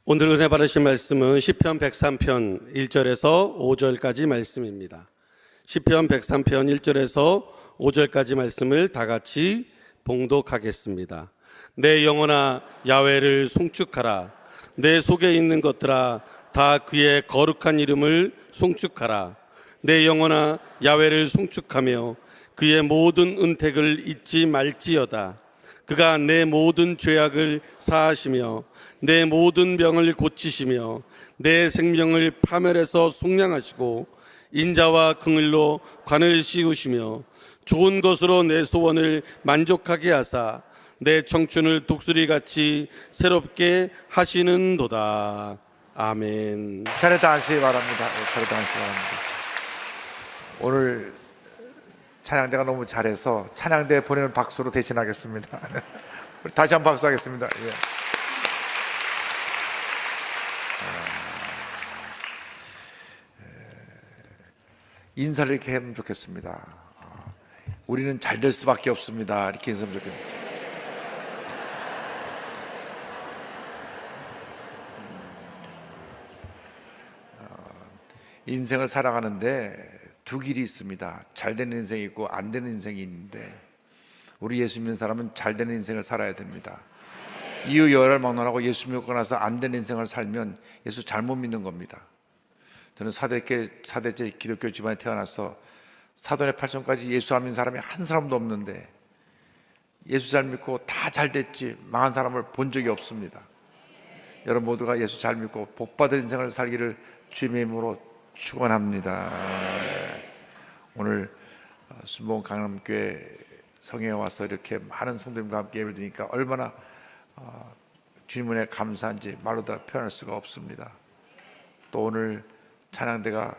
오늘 은혜 받으신 말씀은 시편 103편 1절에서 5절까지 말씀입니다. 시편 103편 1절에서 5절까지 말씀을 다 같이 봉독하겠습니다. 내 영혼아 야훼를 송축하라. 내 속에 있는 것들아 다 그의 거룩한 이름을 송축하라. 내 영혼아 야훼를 송축하며 그의 모든 은택을 잊지 말지어다. 그가 내 모든 죄악을 사하시며 내 모든 병을 고치시며 내 생명을 파멸해서 속량하시고 인자와 긍휼로 관을 씌우시며 좋은 것으로 내 소원을 만족하게 하사 내 청춘을 독수리같이 새롭게 하시는도다. 아멘. 차례 다 하시기 바랍니다. 차례 다 하시기 바랍니다. 오늘 찬양대가 너무 잘해서 찬양대 보내는 박수로 대신하겠습니다. 우리 다시 한번 박수하겠습니다. 예. 인사를 이렇게 하면 좋겠습니다. 우리는 잘 될 수밖에 없습니다. 이렇게 인사하면 좋겠습니다. 인생을 살아가는데 두 길이 있습니다. 잘 되는 인생이 있고 안 되는 인생이 있는데 우리 예수 믿는 사람은 잘 되는 인생을 살아야 됩니다. 이유 여를 막론하고 예수 믿고 나서 안 되는 인생을 살면 예수 잘못 믿는 겁니다. 저는 사대째 기독교 집안에 태어나서 사돈의 8천까지 예수 안 믿는 사람이 한 사람도 없는데 예수 잘 믿고 다 잘 됐지 망한 사람을 본 적이 없습니다. 여러분 모두가 예수 잘 믿고 복받은 인생을 살기를 주님의 이름으로 축원합니다. 오늘 순복음 강남교회 성회에 와서 이렇게 많은 성도님과 함께 예배를 드리니까 얼마나 주님 은혜에 감사한지 말로 다 표현할 수가 없습니다. 또 오늘 찬양대가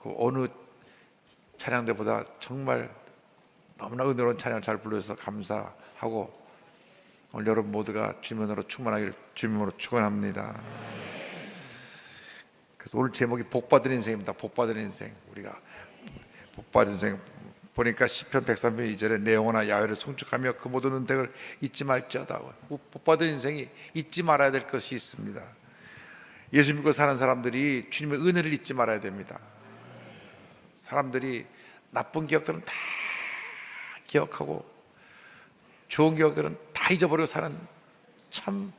그 어느 찬양대보다 정말 너무나 은혜로운 찬양을 잘 불러주셔서 감사하고 오늘 여러분 모두가 주님으로 충만하기를 주님으로 축원합니다. 그래서 오늘 제목이 복받은 인생입니다. 복받은 인생. 우리가 복받은 인생 보니까 시편 103편 2절에 내 영혼아 야훼를 송축하며 그 모든 은택을 잊지 말지어다. 복받은 인생이 잊지 말아야 될 것이 있습니다. 예수 믿고 사는 사람들이 주님의 은혜를 잊지 말아야 됩니다. 사람들이 나쁜 기억들은 다 기억하고 좋은 기억들은 다 잊어버리고 사는 참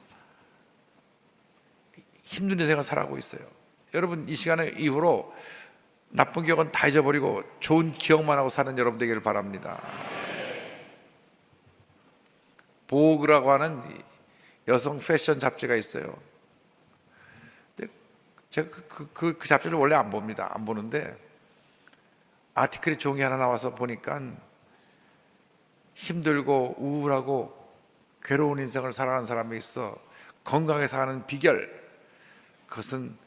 힘든 인생을 살아가고 있어요. 여러분 이 시간에 이후로 나쁜 기억은 다 잊어버리고 좋은 기억만 하고 사는 여러분 되기를 바랍니다. 보그라고 하는 여성 패션 잡지가 있어요. 근데 제가 그 잡지를 원래 안 봅니다. 안 보는데 아티클이 좋은 게 하나 나와서 보니까 힘들고 우울하고 괴로운 인생을 살아가는 사람이 있어 건강하게 사는 비결, 그것은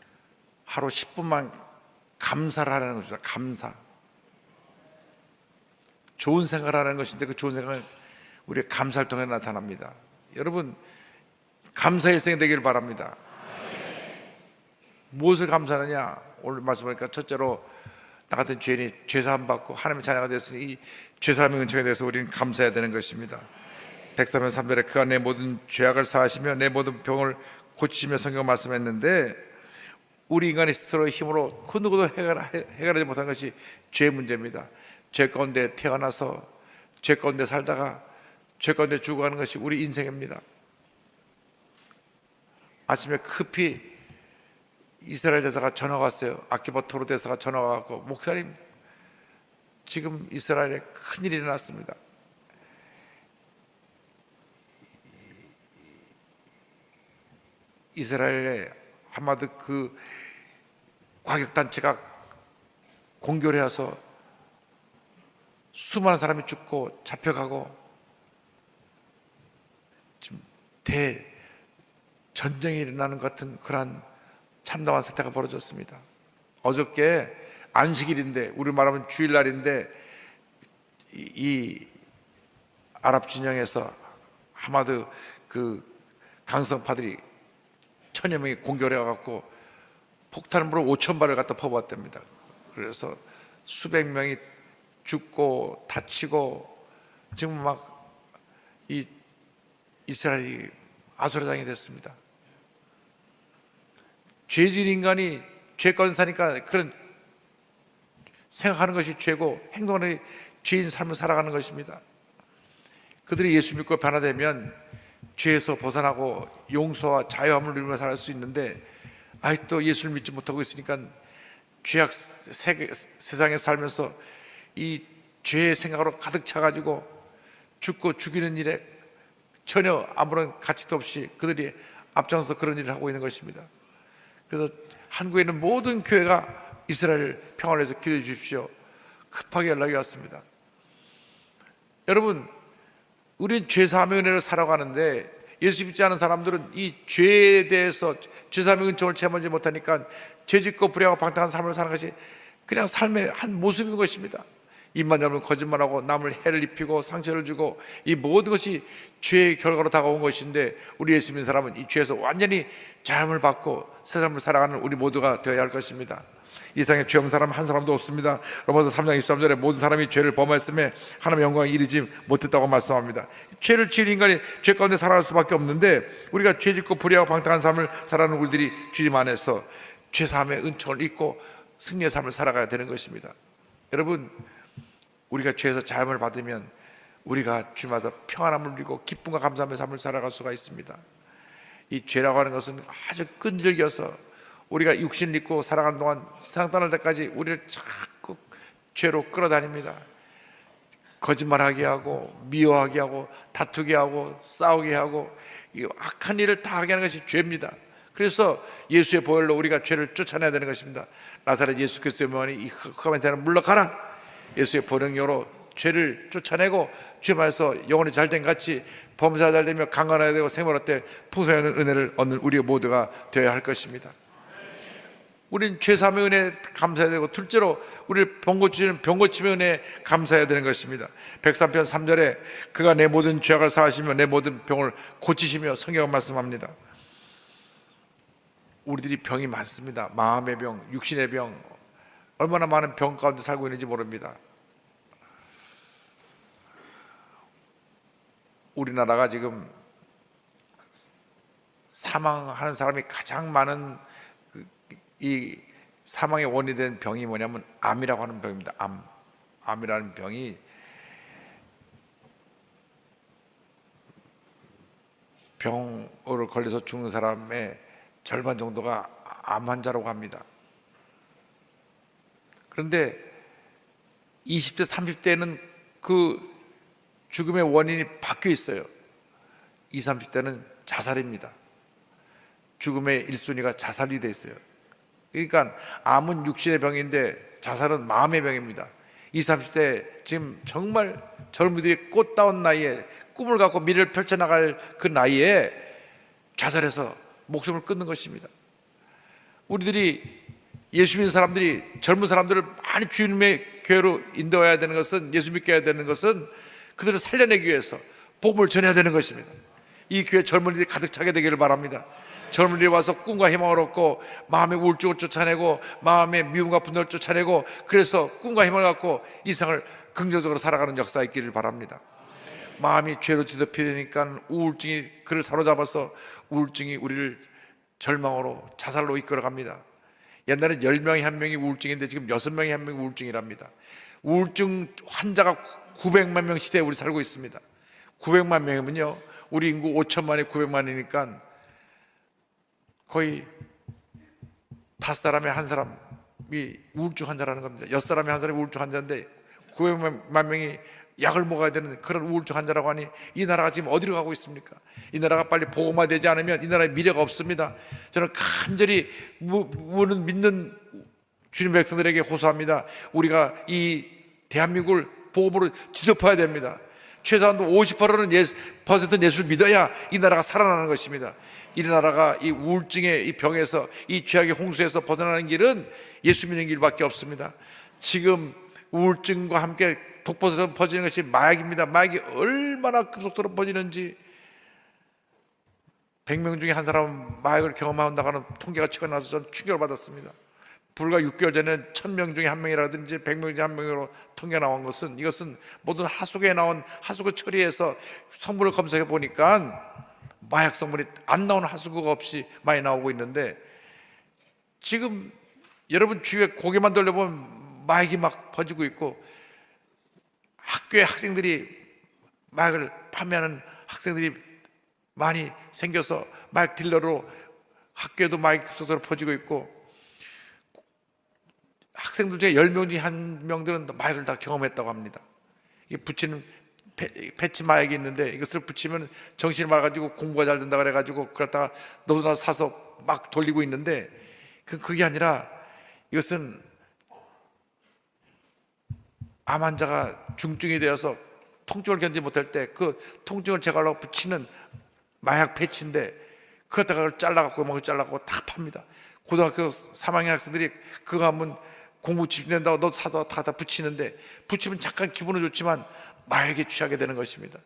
하루 10분만 감사를 하라는 것입니다. 감사. 좋은 생각을 하는 것인데 그 좋은 생각은 우리의 감사를 통해 나타납니다. 여러분 감사의 일생이 되기를 바랍니다. 무엇을 감사하느냐? 오늘 말씀하니까 첫째로 나 같은 죄인이 죄사함 받고 하나님의 자녀가 됐으니 이 죄사함의 은총에 대해서 우리는 감사해야 되는 것입니다. 103편 3절에 그가 내 모든 죄악을 사하시며 내 모든 병을 고치시며 성경 말씀했는데 우리 인간의 스스로의 힘으로 그 누구도 해결하지 못한 것이 죄의 문제입니다. 죄 가운데 태어나서 죄 가운데 살다가 죄 가운데 죽어가는 것이 우리 인생입니다. 아침에 급히 이스라엘 대사가 전화가 왔어요. 아키바 토르 대사가 전화가 왔고 목사님 지금 이스라엘에 큰일이 일어났습니다. 이스라엘의 하마드 그 과격단체가 공격을 해서 수많은 사람이 죽고 잡혀가고 지금 대전쟁이 일어나는 것 같은 그러한 참담한 사태가 벌어졌습니다. 어저께 안식일인데 우리 말하면 주일날인데 이 아랍 진영에서 하마드 그 강성파들이 1000여 명이 공격을 해갖고 폭탄으로 5000발을 갖다 퍼부었답니다. 그래서 수백 명이 죽고 다치고 지금 막 이 이스라엘이 아수라장이 됐습니다. 죄진 인간이 죄 가운데 사니까 그런 생각하는 것이 죄고 행동하는 죄인 삶을 살아가는 것입니다. 그들이 예수 믿고 변화되면 죄에서 벗어나고 용서와 자유함을 누리며 살 수 있는데 아직도 예수를 믿지 못하고 있으니까 죄악 세상에 살면서 이 죄의 생각으로 가득 차가지고 죽고 죽이는 일에 전혀 아무런 가치도 없이 그들이 앞장서 그런 일을 하고 있는 것입니다. 그래서 한국에 있는 모든 교회가 이스라엘 평화를 위해서 기도해 주십시오. 급하게 연락이 왔습니다. 여러분, 우린 죄사함의 은혜를 살아가는데 예수 믿지 않은 사람들은 이 죄에 대해서 죄사함의 은총을 체험하지 못하니까 죄짓고 불의하고 방탕한 삶을 사는 것이 그냥 삶의 한 모습인 것입니다. 입만 열면 거짓말하고 남을 해를 입히고 상처를 주고 이 모든 것이 죄의 결과로 다가온 것인데 우리 예수 믿는 사람은 이 죄에서 완전히 자유함을 받고 새 삶을 살아가는 우리 모두가 되어야 할 것입니다. 이 세상에 죄 없는 사람 한 사람도 없습니다. 로마서 3장 23절에 모든 사람이 죄를 범했음에 하나님의 영광에 이르지 못했다고 말씀합니다. 죄를 지은 인간이 죄 가운데 살아갈 수밖에 없는데 우리가 죄짓고 불의하고 방탕한 삶을 살아가는 우리들이 주님 안에서 죄사함의 은총을 잊고 승리의 삶을 살아가야 되는 것입니다. 여러분, 우리가 죄에서 자유함을 받으면 우리가 주님 앞에서 평안함을 누리고 기쁨과 감사함의 삶을 살아갈 수가 있습니다. 이 죄라고 하는 것은 아주 끈질겨서 우리가 육신을 입고 살아가는 동안 세상 떠날 때까지 우리를 자꾸 죄로 끌어다닙니다. 거짓말하게 하고 미워하게 하고 다투게 하고 싸우게 하고 이 악한 일을 다 하게 하는 것이 죄입니다. 그래서 예수의 보혈로 우리가 죄를 쫓아내야 되는 것입니다. 나사렛 예수 그리스도의 명하니 이 흑암의 자는 물러가라. 예수의 보혈로 죄를 쫓아내고 주님 안에서 영혼이 잘된 같이 범사가 잘되며 강건해야 되고 생활할 때 풍성한 은혜를 얻는 우리 모두가 되어야 할 것입니다. 우리는 죄사함의 은혜에 감사해야 되고 둘째로 우리를 병 고침의 은혜에 감사해야 되는 것입니다. 103편 3절에 그가 내 모든 죄악을 사하시며 내 모든 병을 고치시며 성경은 말씀합니다. 우리들이 병이 많습니다. 마음의 병, 육신의 병, 얼마나 많은 병 가운데 살고 있는지 모릅니다. 우리나라가 지금 사망하는 사람이 가장 많은 이 사망의 원인이 된 병이 뭐냐면 암이라고 하는 병입니다. 암이라는 병이 병으로 걸려서 죽는 사람의 절반 정도가 암 환자라고 합니다. 그런데 20대, 30대에는 그 죽음의 원인이 바뀌어 있어요. 20, 30대는 자살입니다. 죽음의 1순위가 자살이 돼 있어요. 그러니까 암은 육신의 병인데 자살은 마음의 병입니다. 20, 30대 지금 정말 젊은이들이 꽃다운 나이에 꿈을 갖고 미래를 펼쳐나갈 그 나이에 자살해서 목숨을 끊는 것입니다. 우리들이 예수 믿는 사람들이 젊은 사람들을 많이 주님의 교회로 인도해야 되는 것은, 예수 믿게 해야 되는 것은 그들을 살려내기 위해서 복음을 전해야 되는 것입니다. 이 교회 젊은이들이 가득 차게 되기를 바랍니다. 젊은이들이 와서 꿈과 희망을 얻고 마음의 우울증을 쫓아내고 마음의 미움과 분노를 쫓아내고 그래서 꿈과 희망을 갖고 이 세상을 긍정적으로 살아가는 역사가 있기를 바랍니다. 마음이 죄로 뒤덮이니까 우울증이 그를 사로잡아서 우울증이 우리를 절망으로 자살로 이끌어갑니다. 옛날엔 10명이 한 명이 우울증인데 지금 6명이 한 명이 우울증이랍니다. 우울증 환자가 900만 명 시대에 우리 살고 있습니다. 900만 명이면요 우리 인구 5천만에 900만이니까 거의 5사람에 한 사람이 우울증 환자라는 겁니다. 6사람에 한 사람이 우울증 환자인데 900만 명이 약을 먹어야 되는 그런 우울증 환자라고 하니 이 나라가 지금 어디로 가고 있습니까? 이 나라가 빨리 복음화되지 않으면 이 나라의 미래가 없습니다. 저는 간절히 믿는 주님 백성들에게 호소합니다. 우리가 이 대한민국을 복음으로 뒤덮어야 됩니다. 최소한도 50%는 예수를 믿어야 이 나라가 살아나는 것입니다. 이 나라가 이 우울증의 이 병에서 이 죄악의 홍수에서 벗어나는 길은 예수 믿는 길밖에 없습니다. 지금 우울증과 함께 독버섯으로 퍼지는 것이 마약입니다. 마약이 얼마나 급속도로 퍼지는지 100명 중에 한 사람은 마약을 경험한다고 하는 통계가 최근 나서 저는 충격을 받았습니다. 불과 6개월 전에 1000명 중에 한 명이라든지 100명 중에 한 명으로 통계가 나온 것은 이것은 모든 하수구에 나온 하수구 처리해서 성분을 검사해 보니까 마약 성분이 안 나오는 하수구가 없이 많이 나오고 있는데 지금 여러분 주위에 고개만 돌려보면 마약이 막 퍼지고 있고, 학교에 학생들이 마약을 판매하는 학생들이 많이 생겨서 마약 딜러로 학교에도 마약 급속도로 퍼지고 있고, 학생들 중에 10명 중에 1명들은 마약을 다 경험했다고 합니다. 이게 붙이는 패치 마약이 있는데, 이것을 붙이면 정신이 맑아지고 공부가 잘 된다 그래가지고 그렇다가 너도나 사서 막 돌리고 있는데, 그게 아니라 이것은 암 환자가 중증이 되어서 통증을 견디지 못할 때 그 통증을 제거하려고 붙이는 마약 패치인데, 그것다가 잘라갖고 막 잘라갖고 다 팝니다. 고등학교 3학년 학생들이 그거 하면 공부 집중된다고 너 사다 다 붙이는데, 붙이면 잠깐 기분은 좋지만 마약에 취하게 되는 것입니다.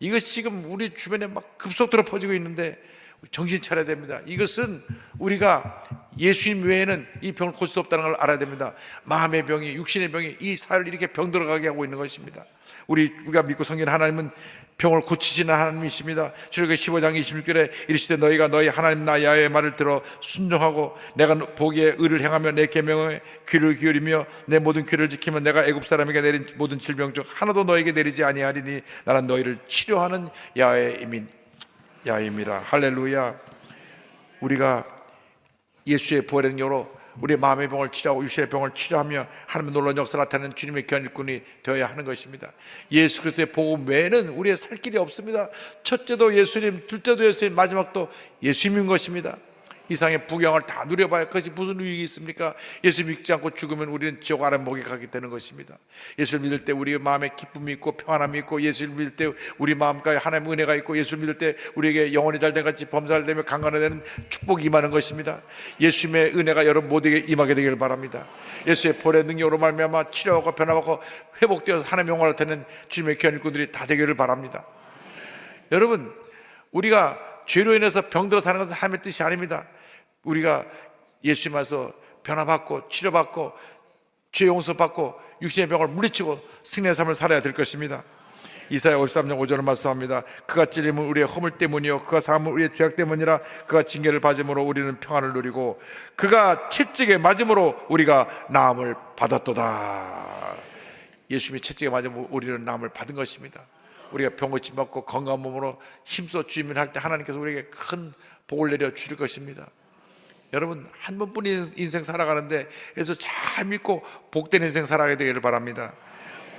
이것이 지금 우리 주변에 막 급속도로 퍼지고 있는데 정신 차려야 됩니다. 이것은 우리가 예수님 외에는 이 병을 고칠 수 없다는 걸 알아야 됩니다. 마음의 병이, 육신의 병이 이 사회를 이렇게 병들어가게 하고 있는 것입니다. 우리가 믿고 섬기는 하나님은 병을 고치시는 하나님이십니다. 출애굽기 15장 26절에 이르시되 너희가 너희 하나님 나 야훼의 말을 들어 순종하고 내가 보기에 의를 행하며 내 계명에 귀를 기울이며 내 모든 규례를 지키면 내가 애굽 사람에게 내린 모든 질병 중 하나도 너에게 내리지 아니하리니 나는 너희를 치료하는 야훼임이라. 할렐루야. 우리가 예수의 부활의 능력으로 우리의 마음의 병을 치료하고 육신의 병을 치료하며 하나님의 놀라운 역사를 나타내는 주님의 귀한 일꾼이 되어야 하는 것입니다. 예수 그리스도의 복음 외에는 우리의 살 길이 없습니다. 첫째도 예수님, 둘째도 예수님, 마지막도 예수님인 것입니다. 이상의 부경을 다 누려봐야 그것이 무슨 유익이 있습니까? 예수 믿지 않고 죽으면 우리는 지옥 아래목에 가게 되는 것입니다. 예수를 믿을 때 우리의 마음에 기쁨이 있고 평안함이 있고, 예수를 믿을 때 우리 마음가에 하나님의 은혜가 있고, 예수를 믿을 때 우리에게 영혼이 잘된 같이 범사를 되며 강건해 되는 축복이 임하는 것입니다. 예수님의 은혜가 여러분 모두에게 임하게 되기를 바랍니다. 예수의 볼의 능력으로 말미암아 치료하고 변화하고 회복되어서 하나님의 영광을 나타내는 주님의 귀한 일꾼들이 다 되기를 바랍니다. 여러분, 우리가 죄로 인해서 병들어 사는 것은 하나님의 뜻이 아닙니다. 우리가 예수님 안에서 변화받고 치료받고 죄 용서받고 육신의 병을 물리치고 승리의 삶을 살아야 될 것입니다. 이사야 53장 5절을 말씀합니다. 그가 찔림은 우리의 허물 때문이요 그가 사함은 우리의 죄악 때문이라. 그가 징계를 받음으로 우리는 평안을 누리고 그가 채찍에 맞음으로 우리가 나음을 받았도다. 예수님이 채찍에 맞음으로 우리는 나음을 받은 것입니다. 우리가 병고침 받고 건강한 몸으로 힘써 주임을 할 때 하나님께서 우리에게 큰 복을 내려 주실 것입니다. 여러분, 한 번뿐 인생 살아가는데 그래서 잘 믿고 복된 인생 살아가게 되기를 바랍니다.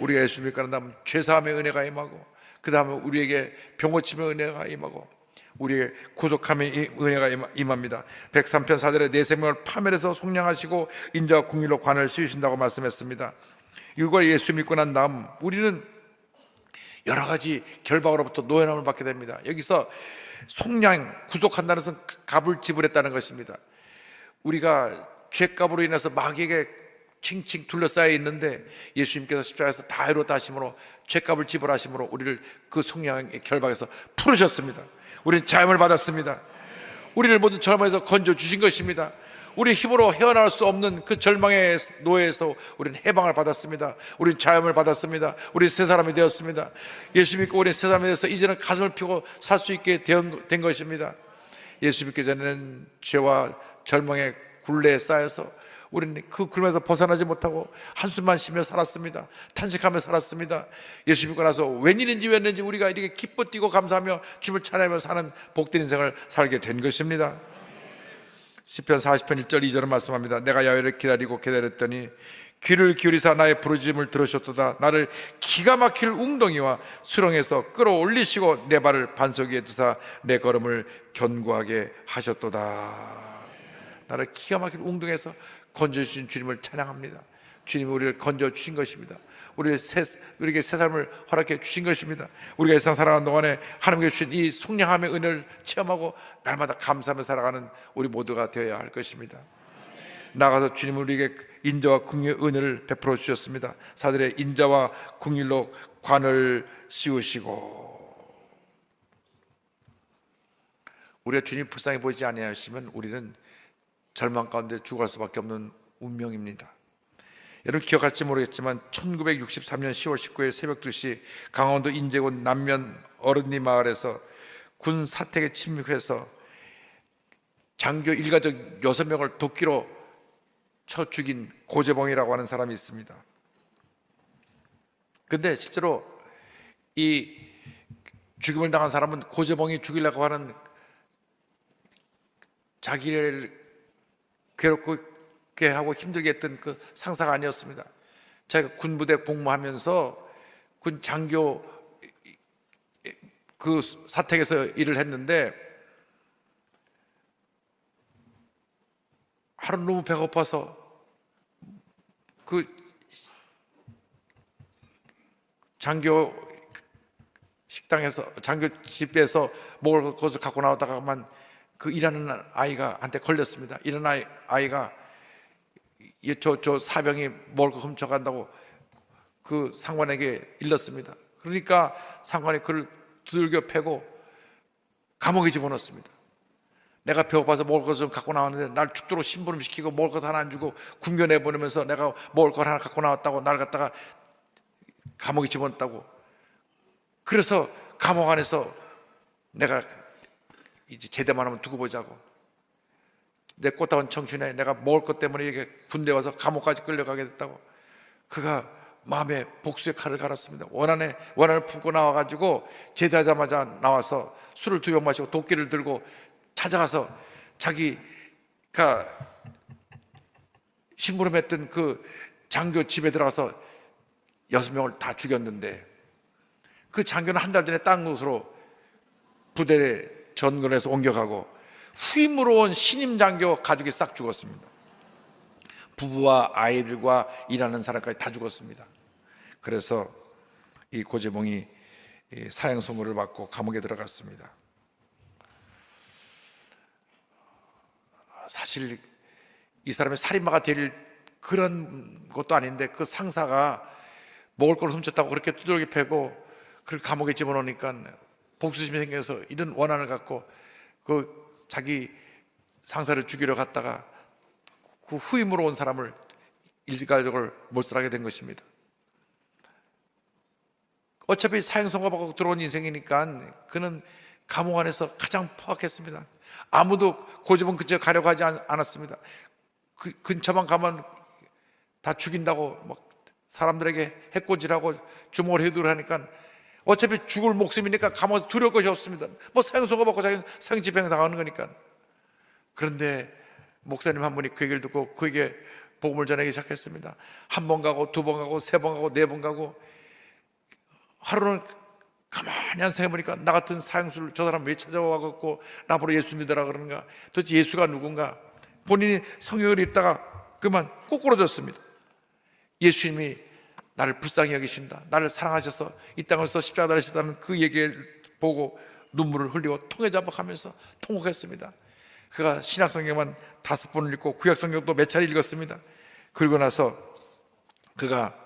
우리가 예수 믿고 난 다음 죄사함의 은혜가 임하고, 그 다음에 우리에게 병고침의 은혜가 임하고, 우리의 구속함의 은혜가 임합니다. 103편 4절에 내 생명을 파멸해서 속량하시고 인자와 공의로 관을 씌우신다고 말씀했습니다. 이걸 예수 믿고 난 다음 우리는 여러 가지 결박으로부터 노예함을 받게 됩니다. 여기서 속량, 구속한다는 것은 값을 지불했다는 것입니다. 우리가 죄값으로 인해서 마귀에게 칭칭 둘러싸여 있는데 예수님께서 십자가에서 다 이루었다 하심으로 죄값을 지불하심으로 우리를 그 속량의 결박에서 풀으셨습니다. 우리는 자유를 받았습니다. 우리를 모든 절망에서 건져주신 것입니다. 우리 힘으로 헤어나올 수 없는 그 절망의 노예에서 우리는 해방을 받았습니다. 우리는 자유를 받았습니다. 우리는 새 사람이 되었습니다. 예수 믿고 우리는 새 사람이 되어서 이제는 가슴을 펴고 살 수 있게 된 것입니다. 예수 믿기 전에는 죄와 절망의 굴레에 쌓여서 우리는 그 굴레에서 벗어나지 못하고 한숨만 쉬며 살았습니다. 탄식하며 살았습니다. 예수 믿고 나서 웬일인지 우리가 이렇게 기뻐 뛰고 감사하며 주님을 찬양하며 사는 복된 인생을 살게 된 것입니다. 시편 40편 1절 2절은 말씀합니다. 내가 야훼를 기다렸더니 귀를 기울이사 나의 부르짖음을 들으셨도다. 나를 기가 막힐 웅덩이와 수렁에서 끌어올리시고 내 발을 반석 위에 두사 내 걸음을 견고하게 하셨도다. 나를 기가 막힐 웅덩이에서 건져주신 주님을 찬양합니다. 주님이 우리를 건져주신 것입니다. 우리에게 새 삶을 허락해 주신 것입니다. 우리가 이 세상 살아가는 동안에 하나님께 주신 이 속량함의 은혜를 체험하고 날마다 감사하며 살아가는 우리 모두가 되어야 할 것입니다. 나아가서 주님은 우리에게 인자와 긍휼의 은혜를 베풀어 주셨습니다. 사들의 인자와 긍휼로 관을 씌우시고, 우리가 주님 불쌍히 보이지 아니하시면 우리는 절망 가운데 죽을 수밖에 없는 운명입니다. 여러분 기억할지 모르겠지만 1963년 10월 19일 새벽 2시 강원도 인제군 남면 어른리 마을에서 군 사택에 침입해서 장교 일가족 6명을 도끼로 쳐 죽인 고재봉이라고 하는 사람이 있습니다. 근데 실제로 이 죽임을 당한 사람은 고재봉이 죽이려고 하는 자기를 괴롭게 하고 힘들게 했던 그 상사가 아니었습니다. 자기가 군부대 복무하면서 군 장교 그 사택에서 일을 했는데 하루 너무 배고파서 그 장교 식당에서 장교 집에서 먹을 것을 갖고 나오다가만 그 일하는 아이가 한테 걸렸습니다. 일하는 아이가 저 사병이 먹을 거 훔쳐간다고 그 상관에게 일렀습니다. 그러니까 상관이 그를 두들겨 패고 감옥에 집어넣습니다. 내가 배고파서 먹을 것 좀 갖고 나왔는데 날 죽도록 심부름시키고 먹을 것 하나 안 주고 굶겨내보내면서 내가 먹을 것 하나 갖고 나왔다고 날 갖다가 감옥에 집어넣었다고. 그래서 감옥 안에서 내가 이제 제대만 하면 두고 보자고, 내 꽃다운 청춘에 내가 먹을 것 때문에 이렇게 군대 와서 감옥까지 끌려가게 됐다고 그가 마음에 복수의 칼을 갈았습니다. 원한을 품고 나와가지고 제대하자마자 나와서 술을 2병 마시고 도끼를 들고 찾아가서 자기가 심부름했던 그 장교 집에 들어가서 6명을 다 죽였는데, 그 장교는 한 달 전에 딴 곳으로 부대에 전근해서 옮겨가고 후임으로 온 신임 장교 가족이 싹 죽었습니다. 부부와 아이들과 일하는 사람까지 다 죽었습니다. 그래서 이 고재봉이 사형 선고를 받고 감옥에 들어갔습니다. 사실 이 사람이 살인마가 될 그런 것도 아닌데 그 상사가 먹을 걸 훔쳤다고 그렇게 두들겨 패고 그걸 감옥에 집어넣으니까 복수심이 생겨서 이런 원한을 갖고 그 자기 상사를 죽이러 갔다가 그 후임으로 온 사람을 일가족을 몰살하게 된 것입니다. 어차피 사형 선고받고 들어온 인생이니까 그는 감옥 안에서 가장 포악했습니다. 아무도 고집은 근처에 가려고 하지 않았습니다. 그 근처만 가면 다 죽인다고 막 사람들에게 해코지하고 주먹을 휘두르니까 어차피 죽을 목숨이니까 감옥에서 두려울 것이 없습니다. 뭐 사형 선고받고 자기는 사형집행 당하는 거니까. 그런데 목사님 한 분이 그 얘기를 듣고 그에게 복음을 전하기 시작했습니다. 1번 가고 2번 가고 3번 가고 4번 가고 하루는 가만히 한 생각해보니까 나 같은 사형수를 저 사람 왜 찾아와갖고 나보러 예수 믿으라 그러는가, 도대체 예수가 누군가. 본인이 성경을 읽다가 그만 꼬꾸러졌습니다. 예수님이 나를 불쌍히 여기신다, 나를 사랑하셔서 이 땅에서 십자가 달리셨다는 그 얘기를 보고 눈물을 흘리고 통해자박하면서 통곡했습니다. 그가 신약성경만 5번을 읽고 구약성경도 몇 차례 읽었습니다. 그리고 나서 그가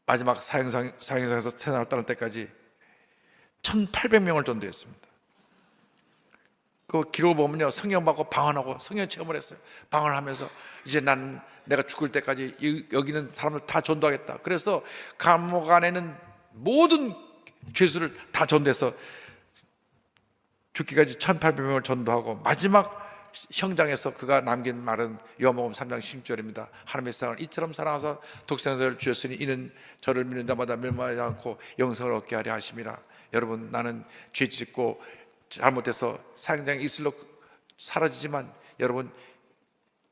마지막 사형장에서 세상을 떠날 때까지 1800명을 전도했습니다. 그 기록을 보면요, 성령 받고 방언하고 성령 체험을 했어요. 방언을 하면서 이제 난 내가 죽을 때까지 여기 있는 사람을 다 전도하겠다. 그래서 감옥 안에는 모든 죄수를 다 전도해서 죽기까지 1800명을 전도하고 마지막 형장에서 그가 남긴 말은 요한복음 3장 16절입니다. 하나님의 세상을 이처럼 사랑하사 독생자를 주셨으니 이는 저를 믿는 자마다 멸망하지 않고 영생을 얻게 하려 하심이라. 여러분, 나는 죄 짓고 잘못해서 사형장에 있을로 사라지지만 여러분,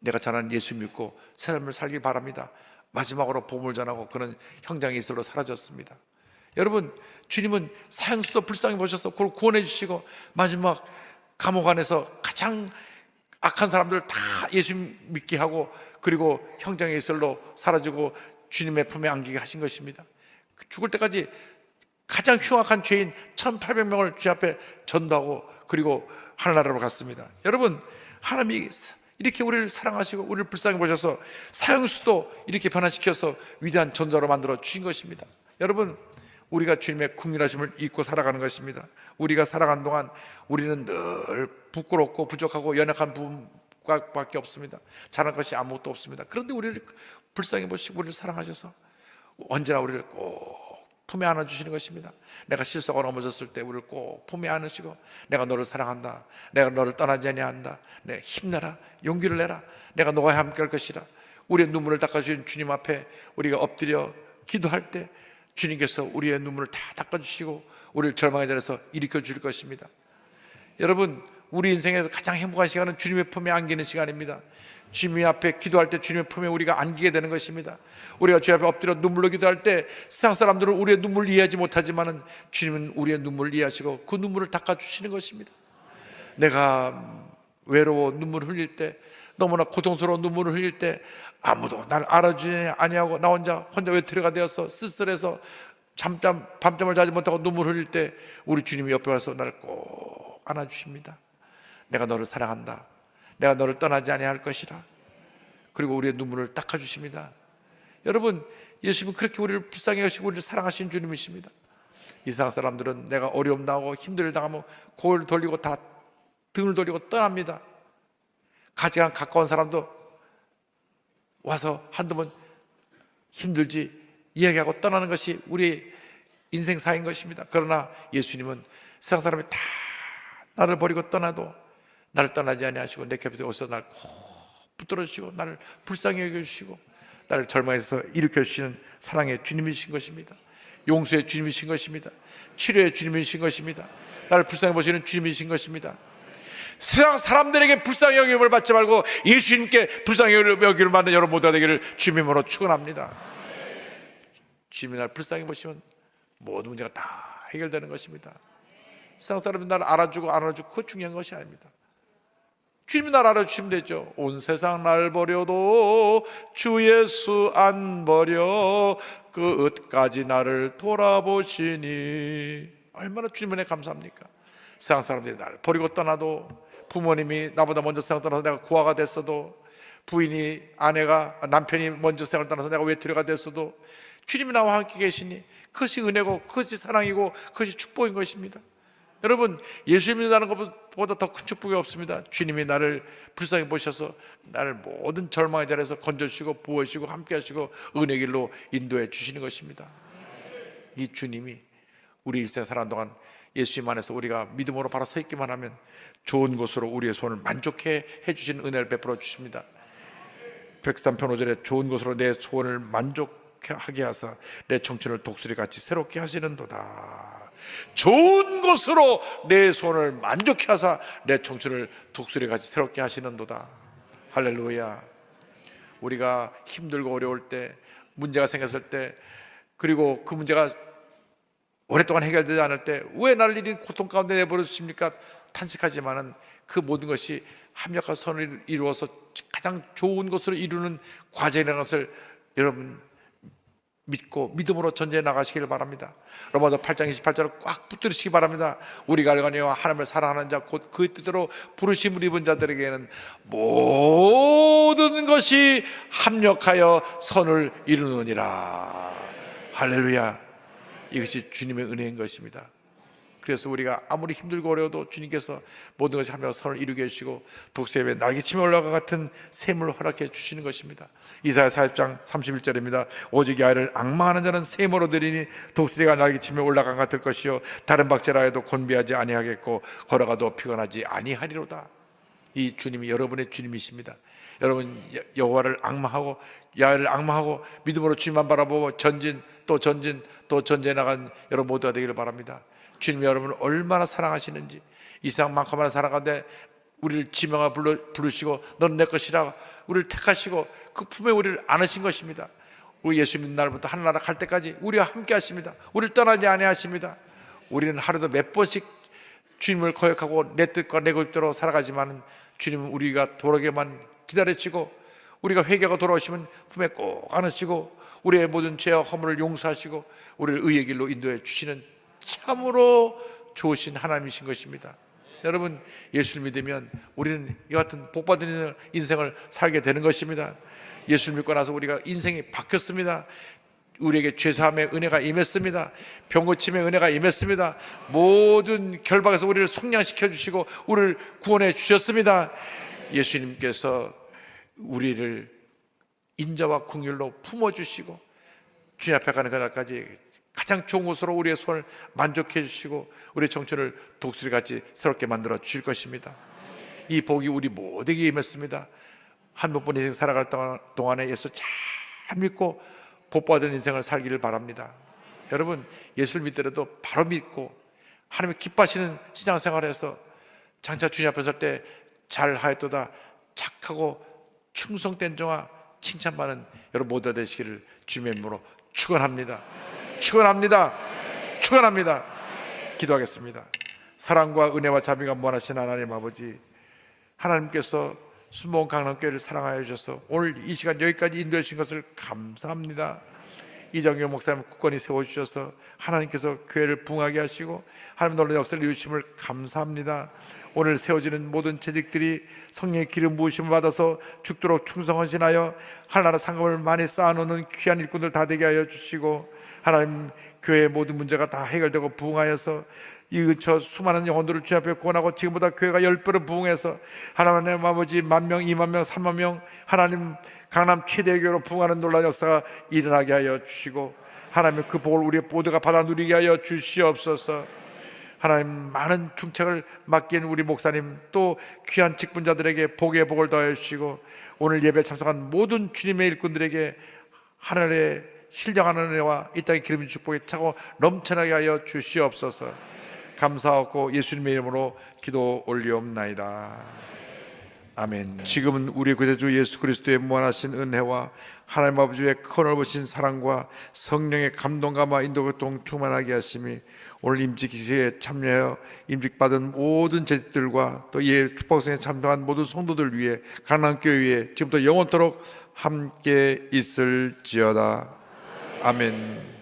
내가 전하는 예수 믿고 새 삶을 살길 바랍니다. 마지막으로 복음을 전하고 그는 형장에 있을로 사라졌습니다. 여러분, 주님은 사형수도 불쌍히 보셔서 그걸 구원해 주시고 마지막 감옥 안에서 가장 악한 사람들 다 예수 믿게 하고 그리고 형장의 이슬로 사라지고 주님의 품에 안기게 하신 것입니다. 죽을 때까지 가장 흉악한 죄인 1800명을 주 앞에 전도하고 그리고 하늘나라로 갔습니다. 여러분, 하나님이 이렇게 우리를 사랑하시고 우리를 불쌍히 보셔서 사형수도 이렇게 변화시켜서 위대한 전도자로 만들어 주신 것입니다. 여러분, 우리가 주님의 긍휼하심을 잊고 살아가는 것입니다. 우리가 살아가는 동안 우리는 늘 부끄럽고 부족하고 연약한 부분밖에 없습니다. 잘할 것이 아무것도 없습니다. 그런데 우리를 불쌍히 보시고 우리를 사랑하셔서 언제나 우리를 꼭 품에 안아주시는 것입니다. 내가 실수하고 넘어졌을 때 우리를 꼭 품에 안으시고, 내가 너를 사랑한다, 내가 너를 떠나지 아니한다, 내가 힘내라, 용기를 내라, 내가 너와 함께 할 것이라. 우리의 눈물을 닦아주신 주님 앞에 우리가 엎드려 기도할 때 주님께서 우리의 눈물을 다 닦아주시고 우리를 절망의 자리에서 일으켜 줄 것입니다. 여러분, 우리 인생에서 가장 행복한 시간은 주님의 품에 안기는 시간입니다. 주님 앞에 기도할 때 주님의 품에 우리가 안기게 되는 것입니다. 우리가 주님 앞에 엎드려 눈물로 기도할 때 세상 사람들은 우리의 눈물을 이해하지 못하지만 주님은 우리의 눈물을 이해하시고 그 눈물을 닦아주시는 것입니다. 내가 외로워 눈물을 흘릴 때, 너무나 고통스러운 눈물을 흘릴 때 아무도 날 알아주지 아니하고 나 혼자 외톨이가 되어서 쓸쓸해서 밤잠을 자지 못하고 눈물을 흘릴 때 우리 주님이 옆에 와서 나를 꼭 안아주십니다. 내가 너를 사랑한다, 내가 너를 떠나지 아니할 것이라. 그리고 우리의 눈물을 닦아주십니다. 여러분, 예수님은 그렇게 우리를 불쌍히 여기시고 우리를 사랑하신 주님이십니다. 이 세상 사람들은 내가 어려움 당하고 힘들을 당하면 고개를 돌리고 다 등을 돌리고 떠납니다. 가장 가까운 사람도 와서 한두 번 힘들지 이야기하고 떠나는 것이 우리의 인생사인 것입니다. 그러나 예수님은 세상 사람이 다 나를 버리고 떠나도 나를 떠나지 아니하시고 내 곁에 오셔서 나를 꼭 붙들어 주시고 나를 불쌍히 여겨주시고 나를 절망에서 일으켜 주시는 사랑의 주님이신 것입니다. 용서의 주님이신 것입니다. 치료의 주님이신 것입니다. 나를 불쌍히 보시는 주님이신 것입니다. 세상 사람들에게 불쌍히 여김을 받지 말고 예수님께 불쌍히 여김을 받는 여러분 모두가 되기를 주님으로 축원합니다. 주님이 나를 불쌍히 보시면 모든 문제가 다 해결되는 것입니다. 세상 사람이 나를 알아주고 안 알아주고 그거 중요한 것이 아닙니다. 주님이 나를 알아주시면 되죠. 온 세상 날 버려도 주 예수 안 버려 끝까지 나를 돌아보시니. 얼마나 주님 은혜 감사합니까? 세상 사람들이 나를 버리고 떠나도, 부모님이 나보다 먼저 세상 떠나서 내가 고아가 됐어도, 부인이 남편이 먼저 세상을 떠나서 내가 외톨이가 됐어도 주님이 나와 함께 계시니 그것이 은혜고 그것이 사랑이고 그것이 축복인 것입니다. 여러분, 예수 믿는다는 것보다 더 큰 축복이 없습니다. 주님이 나를 불쌍히 보셔서 나를 모든 절망의 자리에서 건져주시고 부어주시고 함께 하시고 은혜 길로 인도해 주시는 것입니다. 이 주님이 우리 일생 살아가는 동안 예수님 안에서 우리가 믿음으로 바로 서 있기만 하면 좋은 곳으로 우리의 소원을 만족해 해주시는 은혜를 베풀어 주십니다. 103편 5절에 좋은 곳으로 내 소원을 만족하게 하사 내 청춘을 독수리같이 새롭게 하시는도다. 좋은 곳으로 내 소원을 만족해 하사 내 청춘을 독수리같이 새롭게 하시는도다. 할렐루야. 우리가 힘들고 어려울 때, 문제가 생겼을 때, 그리고 그 문제가 오랫동안 해결되지 않을 때 왜 나를 이런 고통 가운데 내버려 주십니까? 탄식하지만은 그 모든 것이 합력한 선을 이루어서 가장 좋은 것으로 이루는 과정이라는 것을 여러분 믿고 믿음으로 전제해 나가시길 바랍니다. 로마서 8장 28절을 꽉 붙들으시기 바랍니다. 우리가 알거니와 하나님을 사랑하는 자 곧 그의 뜻대로 부르심을 입은 자들에게는 모든 것이 합력하여 선을 이루느니라. 할렐루야. 이것이 주님의 은혜인 것입니다. 그래서 우리가 아무리 힘들고 어려워도 주님께서 모든 것이 합력하여 선을 이루게 해주시고 독수리의 날개치며 올라가 같은 샘을 허락해 주시는 것입니다. 이사야 40장 31절입니다. 오직 야훼를 앙망하는 자는 샘으로 들이니 독수리가 날개치며 올라간 같을 것이요 다른 박제라 해도 곤비하지 아니하겠고 걸어가도 피곤하지 아니하리로다. 이 주님이 여러분의 주님이십니다. 여러분 여호와를 앙망하고 야훼를 앙망하고 믿음으로 주님만 바라보고 전진 또 전진해 나간 여러분 모두가 되기를 바랍니다. 주님이 여러분을 얼마나 사랑하시는지, 이 세상만큼이나 사랑하는데 우리를 지명하 부르시고 너는 내 것이라 우리를 택하시고 그 품에 우리를 안으신 것입니다. 우리 예수 믿는 날부터 하늘나라 갈 때까지 우리와 함께 하십니다. 우리를 떠나지 아니하십니다. 우리는 하루도 몇 번씩 주님을 거역하고 내 뜻과 내 계획대로 살아가지만 주님은 우리가 돌아오게만 기다리시고 우리가 회개가 돌아오시면 품에 꼭 안으시고 우리의 모든 죄와 허물을 용서하시고 우리를 의의 길로 인도해 주시는 참으로 좋으신 하나님이신 것입니다. 여러분, 예수를 믿으면 우리는 이 같은 복받은 인생을 살게 되는 것입니다. 예수를 믿고 나서 우리가 인생이 바뀌었습니다. 우리에게 죄사함의 은혜가 임했습니다. 병고침의 은혜가 임했습니다. 모든 결박에서 우리를 속량시켜 주시고 우리를 구원해 주셨습니다. 예수님께서 우리를 인자와 긍휼로 품어주시고 주님 앞에 가는 그날까지 가장 좋은 곳으로 우리의 손을 만족해 주시고 우리의 청춘을 독수리같이 새롭게 만들어 주실 것입니다. 이 복이 우리 모두에게 임했습니다. 한 번 인생 살아갈 동안에 예수 잘 믿고 복받은 인생을 살기를 바랍니다. 여러분, 예수를 믿더라도 바로 믿고 하나님을 기뻐하시는 신앙생활에서 장차 주님 앞에 설 때 잘하였도다 착하고 충성된 종아 칭찬받는 여러분 모두가 되시기를 주님의 이름으로 축원합니다. 축원합니다. 축원합니다. 기도하겠습니다. 사랑과 은혜와 자비가 무한하신 하나님 아버지, 하나님께서 순복음 강남교회를 사랑하여 주셔서 오늘 이 시간 여기까지 인도해 주신 것을 감사합니다. 이정규 목사님 굳건히 세워주셔서 하나님께서 교회를 부흥하게 하시고 하나님 놀라운 역사를 이루심을 감사합니다. 오늘 세워지는 모든 재직들이 성령의 기름 부으심을 받아서 죽도록 충성헌신하여 하나나라 상급을 많이 쌓아놓는 귀한 일꾼들 다 되게 하여 주시고, 하나님 교회의 모든 문제가 다 해결되고 부흥하여서 이 근처 수많은 영혼들을 주님 앞에 구원하고 지금보다 교회가 10배로 부흥해서 하나님 아버지 10,000명, 20,000명, 30,000명 하나님 강남 최대 교회로 부흥하는 놀라운 역사가 일어나게 하여 주시고, 하나님 그 복을 우리 모두가 받아 누리게 하여 주시옵소서. 하나님 많은 중책을 맡긴 우리 목사님 또 귀한 직분자들에게 복의 복을 더하여 주시고, 오늘 예배에 참석한 모든 주님의 일꾼들에게 하늘의 신령한 은혜와 이 땅의 기름진 축복이 차고 넘쳐나게 하여 주시옵소서. 감사하고 예수님의 이름으로 기도 올리옵나이다. 아멘. 지금은 우리 구세주 예수 그리스도의 무한하신 은혜와 하나님 아버지의 크넓으신 사랑과 성령의 감동감과 인도교통 충만하게 하심이 오늘 임직기에 참여하여 임직받은 모든 재직들과 또 이 축복성에 참여한 모든 성도들 위해 강남교회 위에 지금부터 영원토록 함께 있을지어다. 아멘.